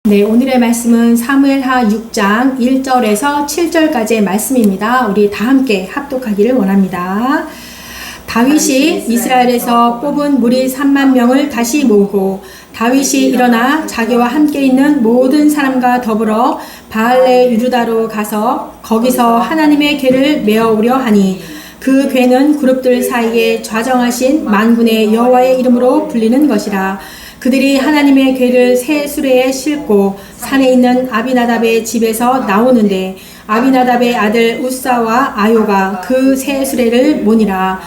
네, 오늘의 말씀은 사무엘하 6장 1절에서 7절까지의 말씀입니다. 우리 다 함께 합독하기를 원합니다. 다윗이 이스라엘에서 뽑은 무리 3만 명을 다시 모으고 다윗이 일어나 자기와 함께 있는 모든 사람과 더불어 바알레 유르다로 가서 거기서 하나님의 궤를 메어오려 하니 그 궤는 그룹들 사이에 좌정하신 만군의 여호와의 이름으로 불리는 것이라. 그들이 하나님의 궤를 새 수레에 싣고 산에 있는 아비나답의 집에서 나오는데 아비나답의 아들 우사와 아요가 그 새 수레를 모니라.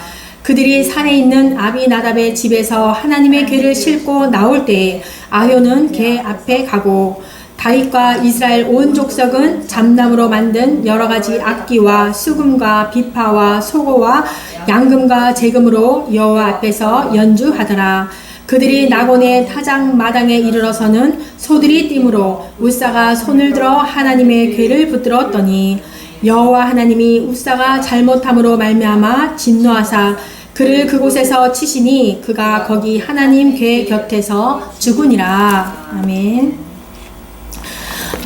그들이 산에 있는 아비나답의 집에서 하나님의 궤를 싣고 나올 때에 아요는 궤 앞에 가고 다윗과 이스라엘 온 족속은 잠나무로 만든 여러 가지 악기와 수금과 비파와 소고와 양금과 제금으로 여호와 앞에서 연주하더라. 그들이 나곤의 타작 마당에 이르러서는 소들이 뛰므로 우사가 손을 들어 하나님의 궤를 붙들었더니 여호와 하나님이 우사가 잘못함으로 말미암아 진노하사 그를 그곳에서 치시니 그가 거기 하나님 궤 곁에서 죽으니라. 아멘.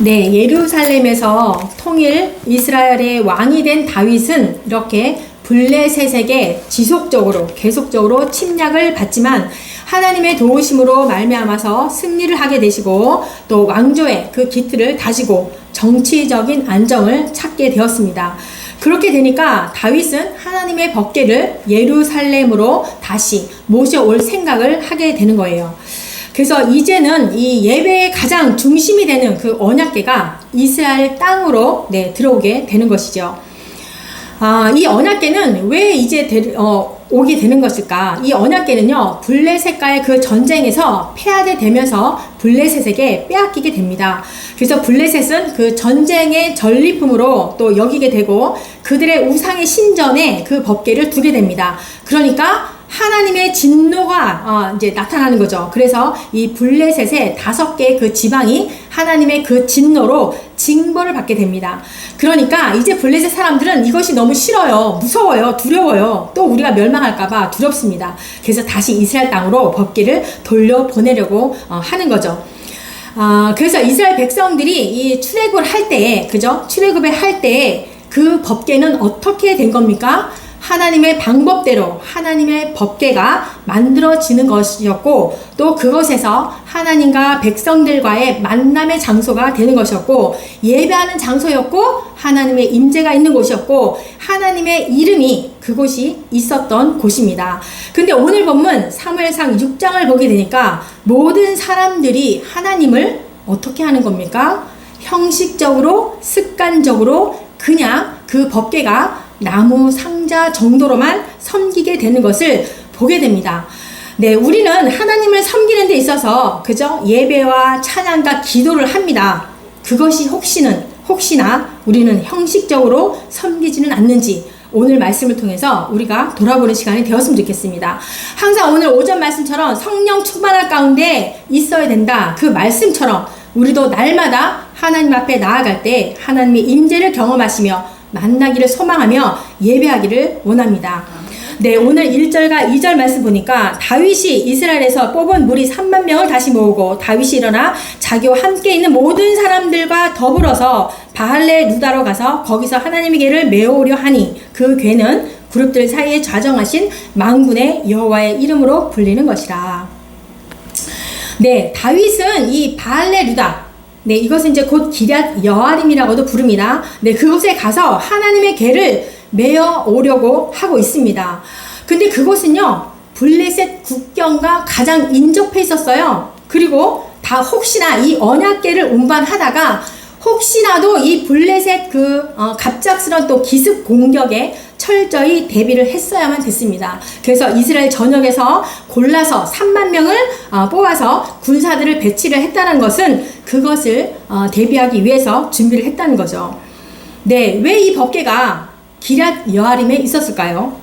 네, 예루살렘에서 통일 이스라엘의 왕이 된 다윗은 이렇게 블레셋에게 지속적으로 계속적으로 침략을 받지만 하나님의 도우심으로 말미암아서 승리를 하게 되시고 또 왕조의 그 기틀을 다지고 정치적인 안정을 찾게 되었습니다. 그렇게 되니까 다윗은 하나님의 법궤를 예루살렘으로 다시 모셔올 생각을 하게 되는 거예요. 그래서 이제는 이 예배의 가장 중심이 되는 그 언약궤가 이스라엘 땅으로 들어오게 되는 것이죠. 이 언약궤는 왜 이제 오게 되는 것일까? 이 언약궤는요, 블레셋과의 그 전쟁에서 패하게 되면서 블레셋에게 빼앗기게 됩니다. 그래서 블레셋은 그 전쟁의 전리품으로 또 여기게 되고 그들의 우상의 신전에 그 법궤를 두게 됩니다. 그러니까 하나님의 진노가 이제 나타나는 거죠. 그래서 이 블레셋의 5개의 그 지방이 하나님의 그 진노로 징벌을 받게 됩니다. 그러니까 이제 블레셋 사람들은 이것이 너무 싫어요. 무서워요. 두려워요. 또 우리가 멸망할까봐 두렵습니다. 그래서 다시 이스라엘 땅으로 법궤를 돌려보내려고 하는 거죠. 그래서 이스라엘 백성들이 이 출애굽을 할 때에, 그죠? 출애굽을 할 때에 그 법궤는 어떻게 된 겁니까? 하나님의 방법대로 하나님의 법궤가 만들어지는 것이었고 또 그것에서 하나님과 백성들과의 만남의 장소가 되는 것이었고 예배하는 장소였고 하나님의 임재가 있는 곳이었고 하나님의 이름이 그곳이 있었던 곳입니다. 근데 오늘 본문 사무엘상 6장을 보게 되니까 모든 사람들이 하나님을 어떻게 하는 겁니까? 형식적으로 습관적으로 그냥 그 법궤가 나무 상자 정도로만 섬기게 되는 것을 보게 됩니다. 네, 우리는 하나님을 섬기는 데 있어서 그죠? 예배와 찬양과 기도를 합니다. 그것이 혹시나 우리는 형식적으로 섬기지는 않는지 오늘 말씀을 통해서 우리가 돌아보는 시간이 되었으면 좋겠습니다. 항상 오늘 오전 말씀처럼 성령 충만할 가운데 있어야 된다. 그 말씀처럼 우리도 날마다 하나님 앞에 나아갈 때 하나님의 임재를 경험하시며 만나기를 소망하며 예배하기를 원합니다. 네, 오늘 1절과 2절 말씀 보니까 다윗이 이스라엘에서 뽑은 무리 3만 명을 다시 모으고 다윗이 일어나 자기와 함께 있는 모든 사람들과 더불어서 바알레 루다로 가서 거기서 하나님의 궤를 메어오려 하니 그 궤는 그룹들 사이에 좌정하신 만군의 여호와의 이름으로 불리는 것이라. 네, 다윗은 이 바알레 루다, 네, 이것은 이제 곧 기럇 여아림이라고도 부릅니다. 네, 그곳에 가서 하나님의 궤를 메어 오려고 하고 있습니다. 근데 그곳은요, 블레셋 국경과 가장 인접해 있었어요. 그리고 다 혹시나 이 언약궤를 운반하다가 혹시나도 이 블레셋 갑작스런 또 기습 공격에 철저히 대비를 했어야만 됐습니다. 그래서 이스라엘 전역에서 골라서 3만 명을 뽑아서 군사들을 배치를 했다는 것은 그것을 대비하기 위해서 준비를 했다는 거죠. 네, 왜 이 법궤가 기럇 여아림에 있었을까요?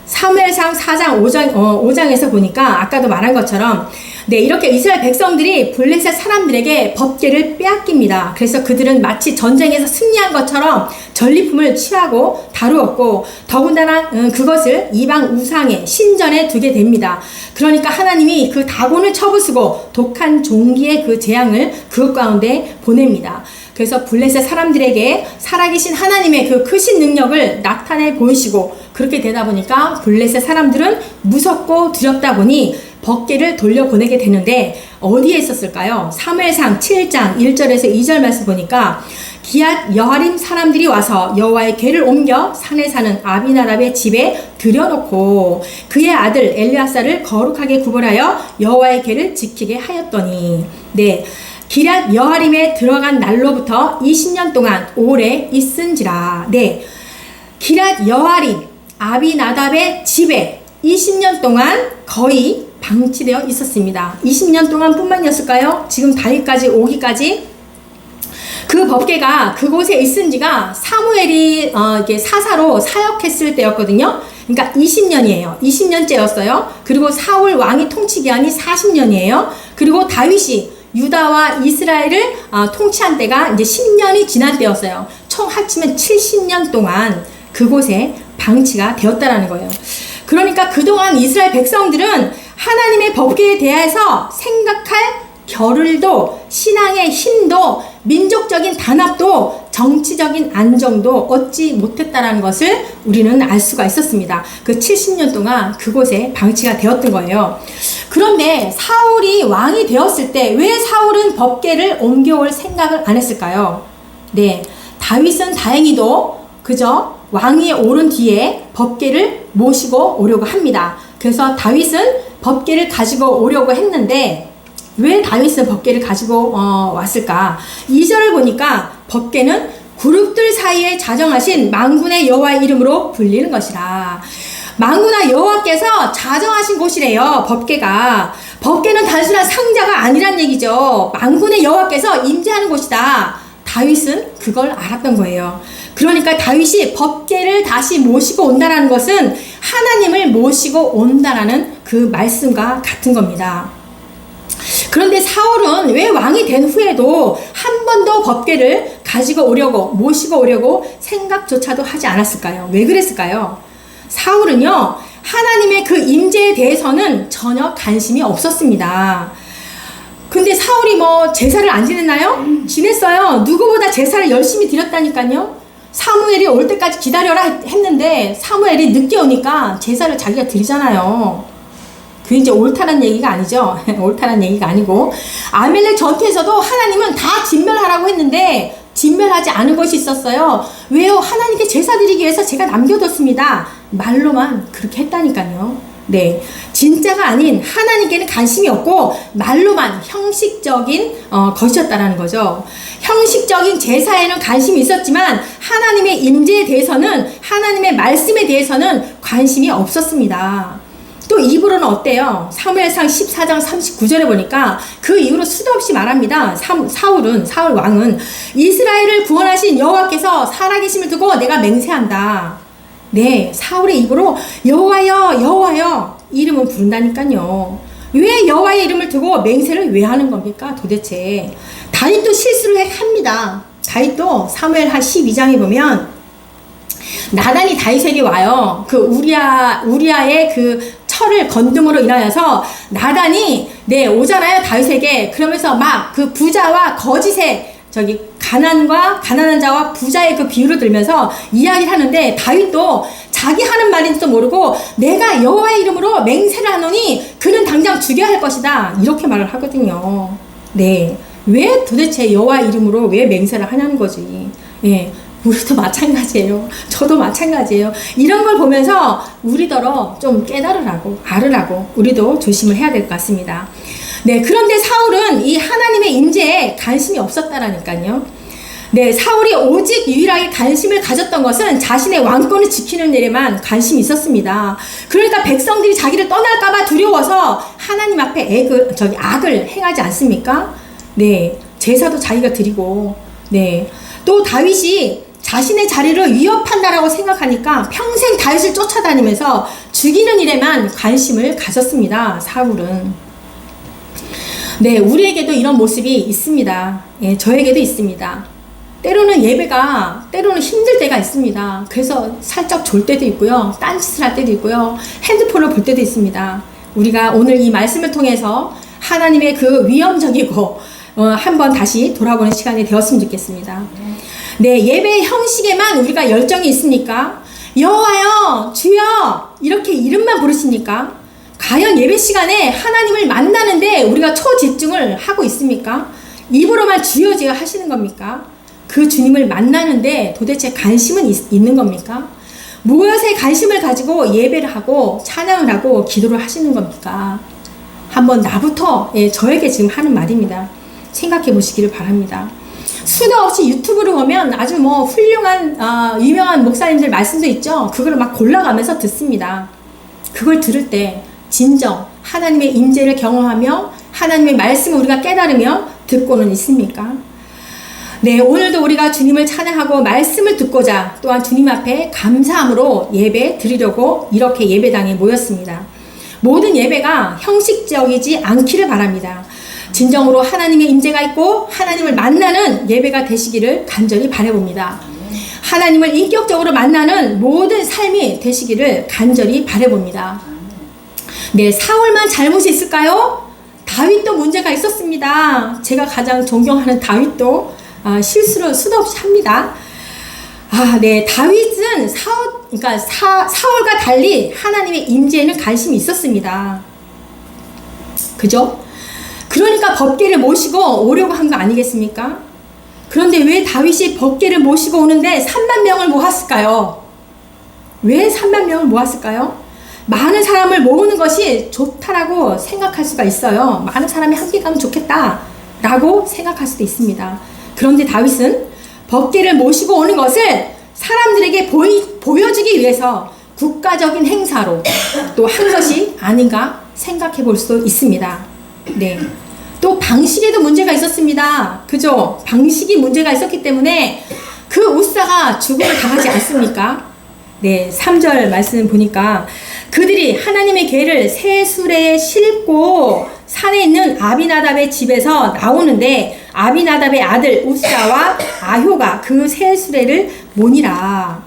사무엘상 4장 5장에서 보니까 아까도 말한 것처럼 네, 이렇게 이스라엘 백성들이 블레셋 사람들에게 법궤를 빼앗깁니다. 그래서 그들은 마치 전쟁에서 승리한 것처럼 전리품을 취하고 다루었고 더군다나 그것을 이방 우상의 신전에 두게 됩니다. 그러니까 하나님이 그 다곤을 쳐부수고 독한 종기의 그 재앙을 그것 가운데 보냅니다. 그래서 블레셋 사람들에게 살아계신 하나님의 그 크신 능력을 나타내 보이시고 그렇게 되다 보니까 블레셋 사람들은 무섭고 두렵다 보니 법궤를 돌려보내게 되는데 어디에 있었을까요? 사무엘상 7장 1절에서 2절 말씀 보니까 기앗 여하림 사람들이 와서 여호와의 궤를 옮겨 산에 사는 아비나답의 집에 들여놓고 그의 아들 엘리아사를 거룩하게 구별하여 여호와의 궤를 지키게 하였더니 네, 기앗 여하림에 들어간 날로부터 20년 동안 오래 있은지라. 네, 기앗 여하림 아비나답의 집에 20년 동안 거의 방치되어 있었습니다. 20년 동안 뿐만이었을까요? 지금 다윗까지 오기까지 그 법궤가 그곳에 있은 지가 사무엘이 이렇게 사사로 사역했을 때였거든요. 그러니까 20년이에요. 20년째였어요. 그리고 사울 왕이 통치 기한이 40년이에요. 그리고 다윗이 유다와 이스라엘을 통치한 때가 이제 10년이 지난 때였어요. 총 합치면 70년 동안 그곳에 방치가 되었다라는 거예요. 그러니까 그동안 이스라엘 백성들은 하나님의 법궤에 대해서 생각할 겨를도 신앙의 힘도 민족적인 단합도 정치적인 안정도 얻지 못했다라는 것을 우리는 알 수가 있었습니다. 그 70년 동안 그곳에 방치가 되었던 거예요. 그런데 사울이 왕이 되었을 때 왜 사울은 법궤를 옮겨올 생각을 안 했을까요? 네, 다윗은 다행히도 그저 왕위에 오른 뒤에 법궤를 모시고 오려고 합니다. 그래서 다윗은 법궤를 가지고 오려고 했는데 왜 다윗은 법궤를 가지고 왔을까? 2절을 보니까 법궤는 그룹들 사이에 자정하신 만군의 여호와의 이름으로 불리는 것이라. 만군의 여호와께서 자정하신 곳이래요. 법궤가. 법궤는 단순한 상자가 아니란 얘기죠. 만군의 여호와께서 임재하는 곳이다. 다윗은 그걸 알았던 거예요. 그러니까 다윗이 법궤를 다시 모시고 온다라는 것은 하나님을 모시고 온다라는 그 말씀과 같은 겁니다. 그런데 사울은 왜 왕이 된 후에도 한 번도 법궤를 가지고 오려고 모시고 오려고 생각조차도 하지 않았을까요? 왜 그랬을까요? 사울은요, 하나님의 그 임재에 대해서는 전혀 관심이 없었습니다. 근데 사울이 뭐 제사를 안 지냈나요? 지냈어요. 누구보다 제사를 열심히 드렸다니까요. 사무엘이 올 때까지 기다려라 했는데 사무엘이 늦게 오니까 제사를 자기가 드리잖아요. 그게 이제 옳다는 얘기가 아니죠. 옳다는 얘기가 아니고 아멜렉 전투에서도 하나님은 다 진멸하라고 했는데 진멸하지 않은 것이 있었어요. 왜요? 하나님께 제사 드리기 위해서 제가 남겨뒀습니다. 말로만 그렇게 했다니까요. 네, 진짜가 아닌 하나님께는 관심이 없고 말로만 형식적인 것이었다라는 거죠. 형식적인 제사에는 관심이 있었지만 하나님의 임재에 대해서는 하나님의 말씀에 대해서는 관심이 없었습니다. 또 입으로는 어때요? 사무엘상 14장 39절에 보니까 그 이후로 수도 없이 말합니다. 사울 왕은 이스라엘을 구원하신 여호와께서 살아계심을 두고 내가 맹세한다. 네, 사울의 입으로 여호와여 여호와여 이름을 부른다니까요. 왜 여호와의 이름을 두고 맹세를 왜 하는 겁니까 도대체? 다윗도 실수를 합니다. 다윗도 사무엘하 12장에 보면 나단이 다윗에게 와요. 그 우리아의 그 철을 건듦으로 인하여서 나단이 오잖아요 다윗에게. 그러면서 막 그 부자와 거짓의 가난한 자와 부자의 그 비유를 들면서 이야기를 하는데 다윗도 자기 하는 말인지도 모르고 내가 여호와의 이름으로 맹세를 하노니 그는 당장 죽여야 할 것이다 이렇게 말을 하거든요. 네, 왜 도대체 여호와의 이름으로 왜 맹세를 하냐는 거지. 예, 우리도 마찬가지예요. 저도 마찬가지예요. 이런 걸 보면서 우리더러 좀 깨달으라고 알으라고 우리도 조심을 해야 될 것 같습니다. 네, 그런데 사울은 이 하나님의 임재에 관심이 없었다라니까요. 네, 사울이 오직 유일하게 관심을 가졌던 것은 자신의 왕권을 지키는 일에만 관심이 있었습니다. 그러니까 백성들이 자기를 떠날까봐 두려워서 하나님 앞에 악을 행하지 않습니까? 네, 제사도 자기가 드리고, 네, 또 다윗이 자신의 자리를 위협한다라고 생각하니까 평생 다윗을 쫓아다니면서 죽이는 일에만 관심을 가졌습니다. 사울은. 네, 우리에게도 이런 모습이 있습니다. 예, 저에게도 있습니다. 때로는 예배가 때로는 힘들 때가 있습니다. 그래서 살짝 졸 때도 있고요. 딴짓을 할 때도 있고요. 핸드폰을 볼 때도 있습니다. 우리가 오늘 이 말씀을 통해서 하나님의 그 위험적이고 한번 다시 돌아보는 시간이 되었으면 좋겠습니다. 네, 예배 형식에만 우리가 열정이 있습니까? 여호와여, 주여 이렇게 이름만 부르십니까? 과연 예배 시간에 하나님을 만나는데 우리가 초집중을 하고 있습니까? 입으로만 주여 주여 하시는 겁니까? 그 주님을 만나는데 도대체 관심은 있는 겁니까? 무엇에 관심을 가지고 예배를 하고 찬양을 하고 기도를 하시는 겁니까? 한번 나부터 저에게 지금 하는 말입니다. 생각해 보시기를 바랍니다. 수도 없이 유튜브를 보면 아주 뭐 훌륭한 유명한 목사님들 말씀도 있죠. 그걸 막 골라가면서 듣습니다. 그걸 들을 때 진정 하나님의 임재를 경험하며 하나님의 말씀을 우리가 깨달으며 듣고는 있습니까? 네, 오늘도 우리가 주님을 찬양하고 말씀을 듣고자 또한 주님 앞에 감사함으로 예배 드리려고 이렇게 예배당에 모였습니다. 모든 예배가 형식적이지 않기를 바랍니다. 진정으로 하나님의 임재가 있고 하나님을 만나는 예배가 되시기를 간절히 바라봅니다. 하나님을 인격적으로 만나는 모든 삶이 되시기를 간절히 바라봅니다. 네, 사울만 잘못이 있을까요? 다윗도 문제가 있었습니다. 제가 가장 존경하는 다윗도 실수를 수도 없이 합니다. 네, 다윗은 사울과 달리 하나님의 임재에는 관심이 있었습니다. 그죠? 그러니까 법궤를 모시고 오려고 한 거 아니겠습니까? 그런데 왜 다윗이 법궤를 모시고 오는데 3만 명을 모았을까요? 왜 3만 명을 모았을까요? 많은 사람을 모으는 것이 좋다라고 생각할 수가 있어요. 많은 사람이 함께 가면 좋겠다라고 생각할 수도 있습니다. 그런데 다윗은 법궤를 모시고 오는 것을 사람들에게 보여주기 위해서 국가적인 행사로 또 한 것이 아닌가 생각해 볼 수 있습니다. 네. 또 방식에도 문제가 있었습니다. 그죠? 방식이 문제가 있었기 때문에 그 우사가 죽음을 당하지 않습니까? 네, 3절 말씀 보니까 그들이 하나님의 궤를 새 수레에 싣고 산에 있는 아비나답의 집에서 나오는데 아비나답의 아들 우사와 아효가 그 새 수레를 모니라.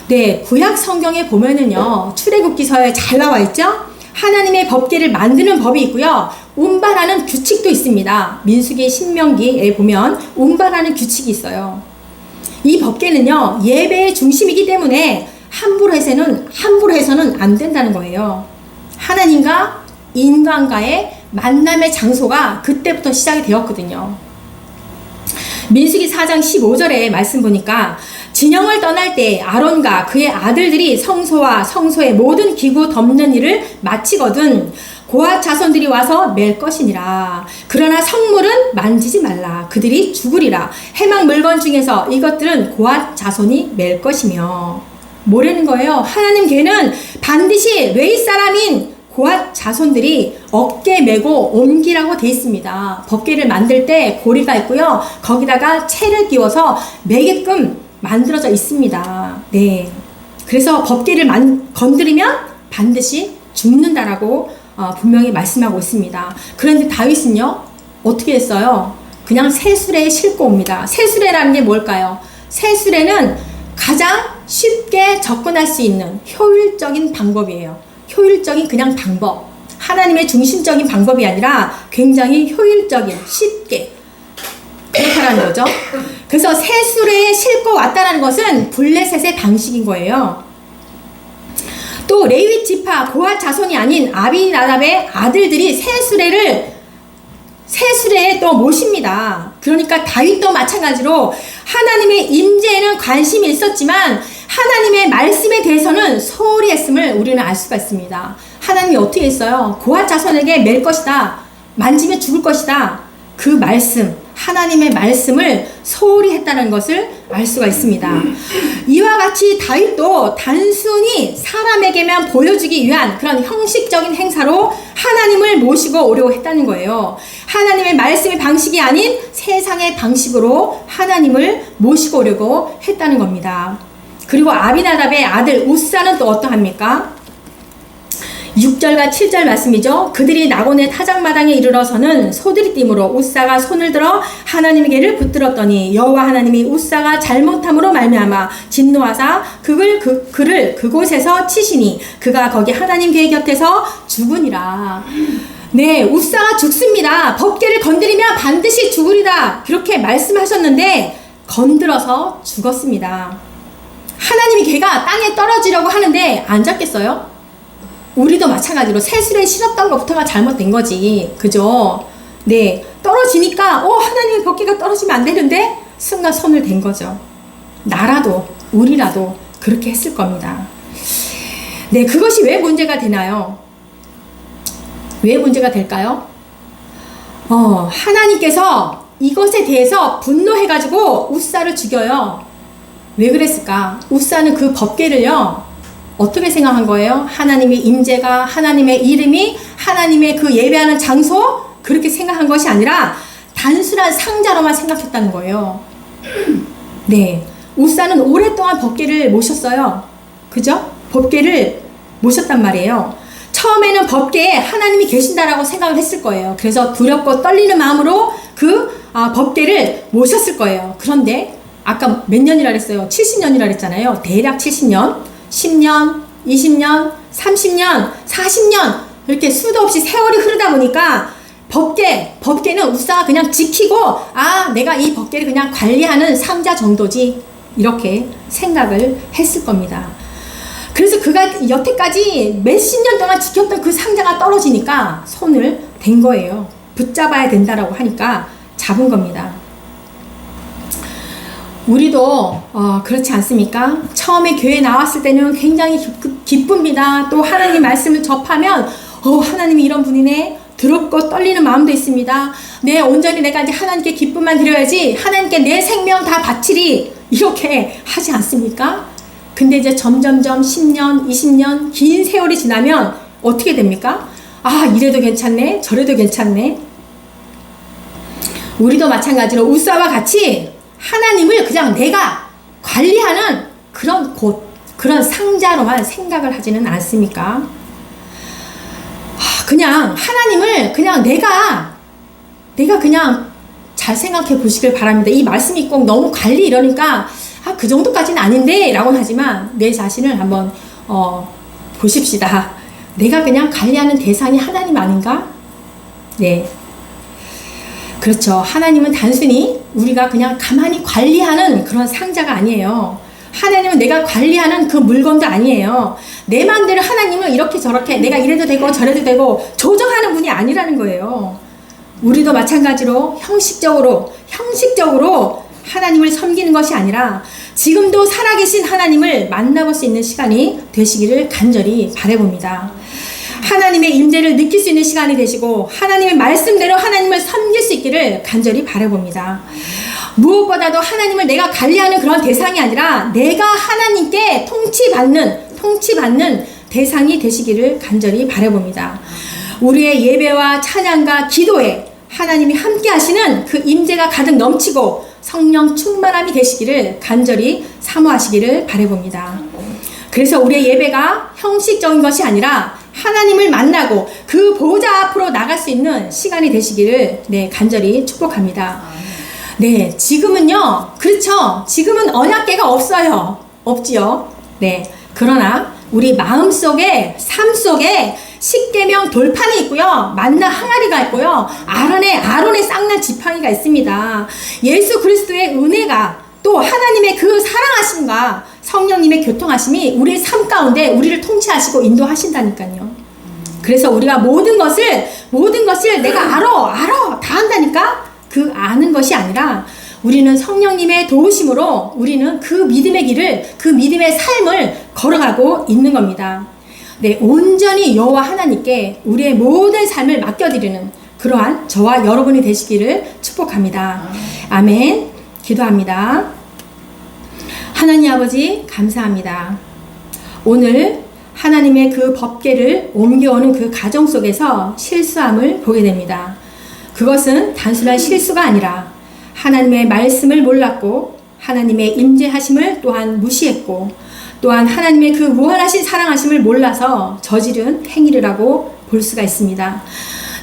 네, 구약 성경에 보면은요, 출애굽기서에 잘 나와 있죠? 하나님의 법궤를 만드는 법이 있고요. 운반하는 규칙도 있습니다. 민수기 신명기에 보면 운반하는 규칙이 있어요. 이 법궤는요, 예배의 중심이기 때문에 함부로 해서는 안 된다는 거예요. 하나님과 인간과의 만남의 장소가 그때부터 시작이 되었거든요. 민수기 4장 15절에 말씀 보니까 진영을 떠날 때 아론과 그의 아들들이 성소와 성소의 모든 기구 덮는 일을 마치거든 고앗 자손들이 와서 맬 것이니라. 그러나 성물은 만지지 말라. 그들이 죽으리라. 해막 물건 중에서 이것들은 고앗 자손이 맬 것이며. 뭐라는 거예요? 하나님 궤는 반드시 레위 사람인 고앗 자손들이 어깨 메고 옮기라고 돼 있습니다. 법궤를 만들 때 고리가 있고요. 거기다가 채를 끼워서 매게끔 만들어져 있습니다. 네. 그래서 법궤를 건드리면 반드시 죽는다라고 분명히 말씀하고 있습니다. 그런데 다윗은요, 어떻게 했어요? 그냥 새수레에 싣고 옵니다. 새수레라는 게 뭘까요? 새수레는 가장 쉽게 접근할 수 있는 효율적인 방법이에요. 효율적인 그냥 방법. 하나님의 중심적인 방법이 아니라 굉장히 효율적인, 쉽게. 그렇다라는 거죠. 그래서 새수레에 싣고 왔다는 것은 블레셋의 방식인 거예요. 또 레위 지파 고앗 자손이 아닌 아비나답의 아들들이 새수레에 또 모십니다. 그러니까 다윗도 마찬가지로 하나님의 임재에는 관심이 있었지만 하나님의 말씀에 대해서는 소홀히 했음을 우리는 알 수가 있습니다. 하나님이 어떻게 했어요? 고앗 자손에게 맬 것이다. 만지면 죽을 것이다. 그 말씀, 하나님의 말씀을 소홀히 했다는 것을 알 수가 있습니다. 이와 같이 다윗도 단순히 사람에게만 보여주기 위한 그런 형식적인 행사로 하나님을 모시고 오려고 했다는 거예요. 하나님의 말씀의 방식이 아닌 세상의 방식으로 하나님을 모시고 오려고 했다는 겁니다. 그리고 아비나답의 아들 우사는 또 어떠합니까? 6절과 7절 말씀이죠. 그들이 나곤의 타작마당에 이르러서는 소들이띠므로 우사가 손을 들어 하나님에게를 붙들었더니 여호와 하나님이 우사가 잘못함으로 말미암아 진노하사 그를 그곳에서 치시니 그가 거기 하나님 궤 곁에서 죽으니라. 네, 우사가 죽습니다. 법궤를 건드리면 반드시 죽으리다. 그렇게 말씀하셨는데 건드려서 죽었습니다. 하나님이 걔가 땅에 떨어지려고 하는데 안 잡겠어요? 우리도 마찬가지로 새술에 실었던 것부터가 잘못된 거지. 그죠? 네. 떨어지니까, 하나님의 법궤가 떨어지면 안 되는데, 순간 손을 댄 거죠. 나라도, 우리라도 그렇게 했을 겁니다. 네. 그것이 왜 문제가 되나요? 왜 문제가 될까요? 하나님께서 이것에 대해서 분노해가지고 우사를 죽여요. 왜 그랬을까? 우사는 그 법궤를요, 어떻게 생각한 거예요? 하나님의 임재가, 하나님의 이름이, 하나님의 그 예배하는 장소, 그렇게 생각한 것이 아니라 단순한 상자로만 생각했다는 거예요. 네, 우사는 오랫동안 법궤를 모셨어요. 그죠? 법궤를 모셨단 말이에요. 처음에는 법궤에 하나님이 계신다라고 생각을 했을 거예요. 그래서 두렵고 떨리는 마음으로 그 법궤를 모셨을 거예요. 그런데 아까 몇 년이라 그랬어요? 70년이라 그랬잖아요. 대략 70년. 10년, 20년, 30년, 40년 이렇게 수도 없이 세월이 흐르다 보니까 법궤는 우사가 그냥 지키고 내가 이 법궤를 그냥 관리하는 상자 정도지 이렇게 생각을 했을 겁니다. 그래서 그가 여태까지 몇십 년 동안 지켰던 그 상자가 떨어지니까 손을 댄 거예요. 붙잡아야 된다라고 하니까 잡은 겁니다. 우리도 그렇지 않습니까? 처음에 교회 나왔을 때는 굉장히 기쁩니다. 또 하나님 말씀을 접하면 하나님이 이런 분이네. 두렵고 떨리는 마음도 있습니다. 네, 온전히 내가 이제 하나님께 기쁨만 드려야지 하나님께 내 생명 다 바치리 이렇게 하지 않습니까? 근데 이제 점점점 10년, 20년 긴 세월이 지나면 어떻게 됩니까? 이래도 괜찮네, 저래도 괜찮네. 우리도 마찬가지로 우사와 같이 하나님을 그냥 내가 관리하는 그런 곳, 그런 상자로만 생각을 하지는 않습니까? 그냥 하나님을 그냥 내가 그냥 잘 생각해 보시길 바랍니다. 이 말씀이 꼭 너무 관리 이러니까 그 정도까지는 아닌데 라고 하지만 내 자신을 한번 보십시다. 내가 그냥 관리하는 대상이 하나님 아닌가? 네. 그렇죠. 하나님은 단순히 우리가 그냥 가만히 관리하는 그런 상자가 아니에요. 하나님은 내가 관리하는 그 물건도 아니에요. 내 마음대로 하나님을 이렇게 저렇게 내가 이래도 되고 저래도 되고 조정하는 분이 아니라는 거예요. 우리도 마찬가지로 형식적으로 하나님을 섬기는 것이 아니라 지금도 살아계신 하나님을 만나볼 수 있는 시간이 되시기를 간절히 바라봅니다. 하나님의 임재를 느낄 수 있는 시간이 되시고 하나님의 말씀대로 하나님을 섬길 수 있기를 간절히 바라봅니다. 무엇보다도 하나님을 내가 관리하는 그런 대상이 아니라 내가 하나님께 통치받는 대상이 되시기를 간절히 바라봅니다. 우리의 예배와 찬양과 기도에 하나님이 함께 하시는 그 임재가 가득 넘치고 성령 충만함이 되시기를 간절히 사모하시기를 바라봅니다. 그래서 우리의 예배가 형식적인 것이 아니라 하나님을 만나고 그 보좌 앞으로 나갈 수 있는 시간이 되시기를 간절히 축복합니다. 네, 지금은요, 그렇죠. 지금은 언약궤가 없어요. 없지요. 네, 그러나 우리 마음속에, 삶 속에 십계명 돌판이 있고요. 만나 항아리가 있고요. 아론의 쌍난 지팡이가 있습니다. 예수 그리스도의 은혜가 또 하나님의 그 사랑하심과 성령님의 교통하심이 우리의 삶 가운데 우리를 통치하시고 인도하신다니까요. 그래서 우리가 모든 것을 내가 알아 다 한다니까 그 아는 것이 아니라 우리는 성령님의 도우심으로 우리는 그 믿음의 길을, 그 믿음의 삶을 걸어가고 있는 겁니다. 네, 온전히 여호와 하나님께 우리의 모든 삶을 맡겨드리는 그러한 저와 여러분이 되시기를 축복합니다. 아멘. 기도합니다. 하나님 아버지 감사합니다. 오늘 하나님의 그 법궤를 옮겨오는 그 과정 속에서 실수함을 보게 됩니다. 그것은 단순한 실수가 아니라 하나님의 말씀을 몰랐고 하나님의 임재하심을 또한 무시했고 또한 하나님의 그 무한하신 사랑하심을 몰라서 저지른 행위라고 볼 수가 있습니다.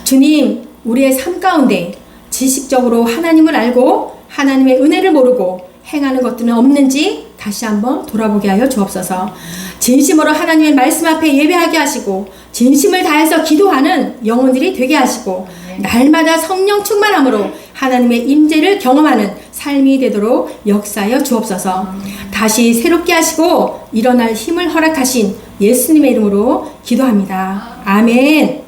주님, 우리의 삶 가운데 지식적으로 하나님을 알고 하나님의 은혜를 모르고 행하는 것들은 없는지 다시 한번 돌아보게 하여 주옵소서. 진심으로 하나님의 말씀 앞에 예배하게 하시고 진심을 다해서 기도하는 영혼들이 되게 하시고 날마다 성령 충만함으로 하나님의 임재를 경험하는 삶이 되도록 역사하여 주옵소서. 다시 새롭게 하시고 일어날 힘을 허락하신 예수님의 이름으로 기도합니다. 아멘.